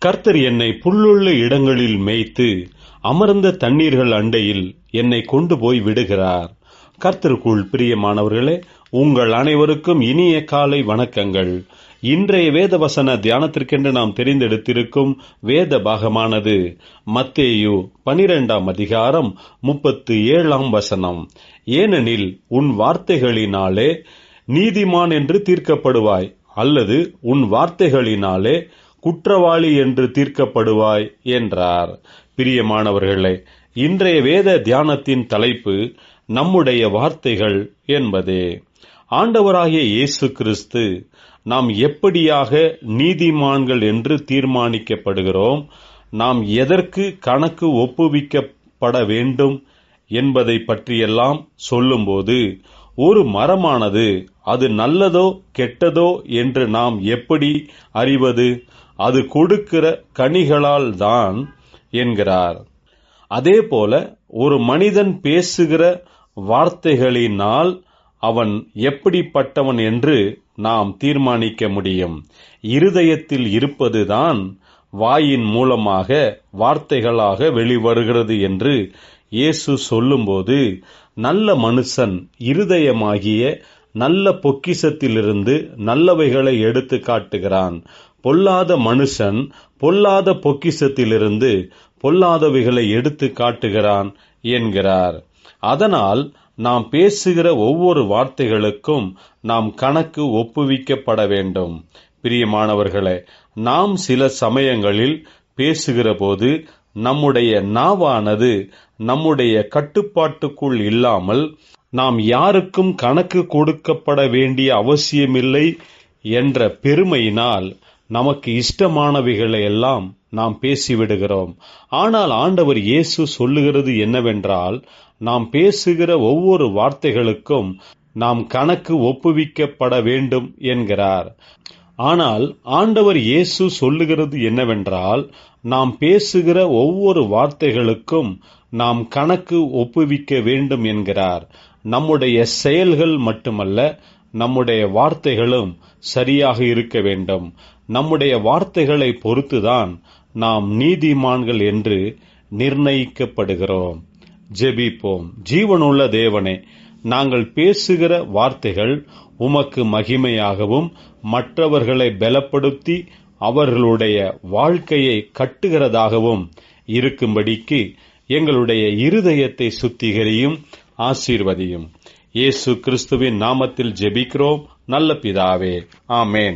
கர்த்தர் என்னை புல்லுள்ள இடங்களில் மேய்த்து அமர்ந்த தண்ணீர்கள் அண்டையில் என்னை கொண்டு போய் விடுகிறார். கர்த்தருக்குள் பிரியமானவர்களே, உங்கள் அனைவருக்கும் இனிய காலை வணக்கங்கள். இன்றைய வேத வசன தியானத்திற்கென்று நாம் தெரிந்தெடுத்திருக்கும் வேத பாகமானது மத்தேயு 12ஆம் அதிகாரம் 37ஆம் வசனம். ஏனெனில் உன் வார்த்தைகளினாலே நீதிமான் என்று தீர்க்கப்படுவாய், அல்லது உன் வார்த்தைகளினாலே குற்றவாளி என்று தீர்க்கப்படுவாய் என்றார். பிரியமானவர்களே, இன்றைய வேத தியானத்தின் தலைப்பு நம்முடைய வார்த்தைகள் என்பதே. ஆண்டவராகிய இயேசு கிறிஸ்து நாம் எப்படியாக நீதிமான்கள் என்று தீர்மானிக்கப்படுகிறோம், நாம் எதற்கு கணக்கு ஒப்புவிக்கப்பட வேண்டும் என்பதை பற்றியெல்லாம் சொல்லும்போது, ஒரு மரமானது அது நல்லதோ கெட்டதோ என்று நாம் எப்படி அறிவது? அது கொடுக்கிற கனிகளால் தான் என்கிறார். அதே போல ஒரு மனிதன் பேசுகிற வார்த்தைகளினால் அவன் எப்படிப்பட்டவன் என்று நாம் தீர்மானிக்க முடியும். இருதயத்தில் இருப்பதுதான் வாயின் மூலமாக வார்த்தைகளாக வெளிவருகிறது என்று இயேசு சொல்லும்போது, நல்ல மனுஷன் இருதயமாகிய நல்ல பொக்கிஷத்திலிருந்து நல்லவைகளை எடுத்து காட்டுகிறான், பொல்லாத மனுஷன் பொல்லாத பொக்கிஷத்திலிருந்து பொல்லாதவைகளை எடுத்து காட்டுகிறான் என்கிறார். அதனால் நாம் பேசுகிற ஒவ்வொரு வார்த்தைகளுக்கும் நாம் கணக்கு ஒப்புவிக்கப்பட வேண்டும். பிரியமானவர்களே, நாம் சில சமயங்களில் பேசுகிற போது நம்முடைய நாவானது நம்முடைய கட்டுப்பாட்டுக்குள் இல்லாமல் நாம் யாருக்கும் கணக்கு கொடுக்கப்பட வேண்டிய அவசியமில்லை என்ற பெருமையினால் நமக்கு இஷ்டமானவைகளை எல்லாம் நாம் பேசிவிடுகிறோம். ஆனால் ஆண்டவர் இயேசு சொல்லுகிறது என்னவென்றால், நாம் பேசுகிற ஒவ்வொரு வார்த்தைகளுக்கும் நாம் கணக்கு ஒப்புவிக்கப்பட வேண்டும் என்கிறார். ஆனால் ஆண்டவர் இயேசு சொல்லுகிறது என்னவென்றால், நாம் பேசுகிற ஒவ்வொரு வார்த்தைகளுக்கும் நாம் கணக்கு ஒப்புவிக்க வேண்டும் என்கிறார். நம்முடைய செயல்கள் மட்டுமல்ல, நம்முடைய வார்த்தைகளும் சரியாக இருக்க வேண்டும். நம்முடைய வார்த்தைகளை பொறுத்துதான் நாம் நீதிமான்கள் என்று நிர்ணயிக்கப்படுகிறோம். ஜெபிப்போம். ஜீவனுள்ள தேவனே, நாங்கள் பேசுகிற வார்த்தைகள் உமக்கு மகிமையாகவும் மற்றவர்களை பலப்படுத்தி அவர்களுடைய வாழ்க்கையை கட்டுகிறதாகவும் இருக்கும்படிக்கு எங்களுடைய இருதயத்தை சுத்திகரியும், ஆசீர்வதியும். இயேசு கிறிஸ்துவின் நாமத்தில் ஜெபிக்கிறோம் நல்ல பிதாவே, ஆமேன்.